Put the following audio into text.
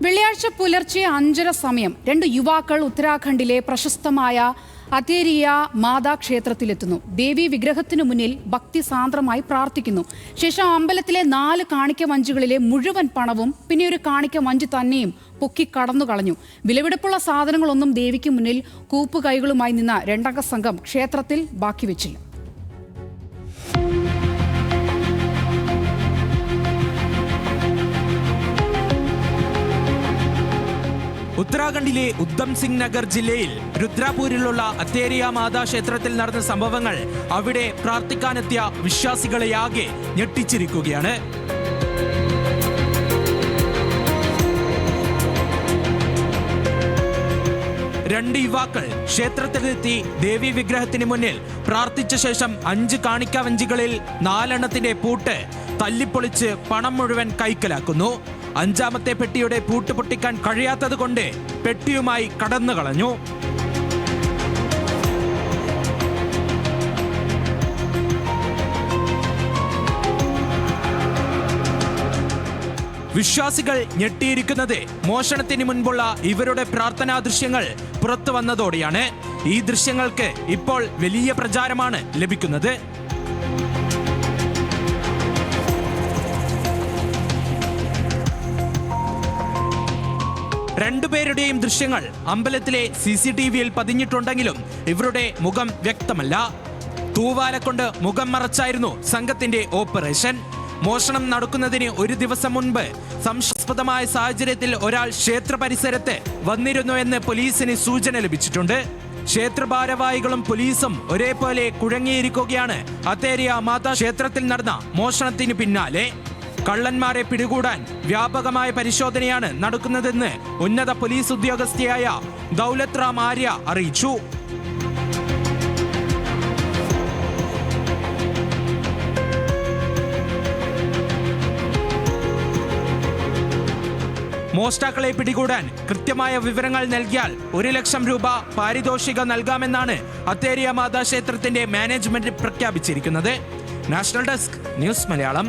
വെള്ളിയാഴ്ച പുലർച്ചെ 5:30 സമയം 2 യുവാക്കൾ ഉത്തരാഖണ്ഡിലെ പ്രശസ്തമായ അതേരിയ മാതാ ക്ഷേത്രത്തിലെത്തുന്നു. ദേവി വിഗ്രഹത്തിനു മുന്നിൽ ഭക്തിസാന്ദ്രമായി പ്രാർത്ഥിക്കുന്നു. ശേഷം അമ്പലത്തിലെ 4 കാണിക്ക വഞ്ചികളിലെ മുഴുവൻ പണവും പിന്നെ ഒരു കാണിക്ക വഞ്ചി തന്നെയും പൊക്കി കടന്നു കളഞ്ഞു. വിലപിടിപ്പുള്ള സാധനങ്ങളൊന്നും ദേവിക്ക് മുന്നിൽ കൂപ്പുകൈകളുമായി നിന്ന 2 അംഗ സംഘം ക്ഷേത്രത്തിൽ ബാക്കി വെച്ചില്ല. ഉത്തരാഖണ്ഡിലെ ഉദ്ധം സിംഗ് നഗർ ജില്ലയിൽ രുദ്രാപൂരിലുള്ള അതേരിയ മാതാ ക്ഷേത്രത്തിൽ നടന്ന സംഭവങ്ങൾ അവിടെ പ്രാർത്ഥിക്കാനെത്തിയ വിശ്വാസികളെയാകെ ഞെട്ടിച്ചിരിക്കുകയാണ്. രണ്ട് യുവാക്കൾ ക്ഷേത്രത്തിലെത്തി ദേവി വിഗ്രഹത്തിന് മുന്നിൽ പ്രാർത്ഥിച്ച ശേഷം 5 കാണിക്ക വഞ്ചികളിൽ 4 എണ്ണത്തിന്റെ പൂട്ട് തല്ലിപ്പൊളിച്ച് പണം മുഴുവൻ കൈക്കലാക്കുന്നു. 5ാമത്തെ പെട്ടിയുടെ പൂട്ട് പൊട്ടിക്കാൻ കഴിയാത്തത് കൊണ്ട് പെട്ടിയുമായി കടന്നു കളഞ്ഞു. വിശ്വാസികൾ ഞെട്ടിയിരിക്കുന്നത് മോഷണത്തിന് മുൻപുള്ള ഇവരുടെ പ്രാർത്ഥനാ ദൃശ്യങ്ങൾ പുറത്തു വന്നതോടെയാണ്. ഈ ദൃശ്യങ്ങൾക്ക് ഇപ്പോൾ വലിയ പ്രചാരമാണ് ലഭിക്കുന്നത്. രണ്ടുപേരുടെയും ദൃശ്യങ്ങൾ അമ്പലത്തിലെ CCTVയിൽ പതിഞ്ഞിട്ടുണ്ടെങ്കിലും ഇവരുടെ മുഖം വ്യക്തമല്ല. തൂവാല കൊണ്ട് മുഖം മറച്ചായിരുന്നു സംഘത്തിന്റെ ഓപ്പറേഷൻ. മോഷണം നടക്കുന്നതിന് ഒരു ദിവസം മുൻപ് സംശയാസ്പദമായ സാഹചര്യത്തിൽ ഒരാൾ ക്ഷേത്ര പരിസരത്ത് വന്നിരുന്നുവെന്ന് പോലീസിന് സൂചന ലഭിച്ചിട്ടുണ്ട്. ക്ഷേത്ര ഭാരവാഹികളും പോലീസും ഒരേപോലെ കുഴങ്ങിയിരിക്കുകയാണ് അതേരിയ മാതാ ക്ഷേത്രത്തിൽ നടന്ന മോഷണത്തിന് പിന്നാലെ. കള്ളന്മാരെ പിടികൂടാൻ വ്യാപകമായ പരിശോധനയാണ് നടക്കുന്നതെന്ന് ഉന്നത പോലീസ് ഉദ്യോഗസ്ഥയായ ദൗലത് റാം ആര്യ അറിയിച്ചു. മോഷ്ടാക്കളെ പിടികൂടാൻ കൃത്യമായ വിവരങ്ങൾ നൽകിയാൽ 1 ലക്ഷം രൂപ പാരിതോഷികം നൽകാമെന്നാണ് അതേരിയ മാതാ ക്ഷേത്രത്തിന്റെ മാനേജ്മെന്റ് പ്രഖ്യാപിച്ചിരിക്കുന്നത്. National desk news Malayalam.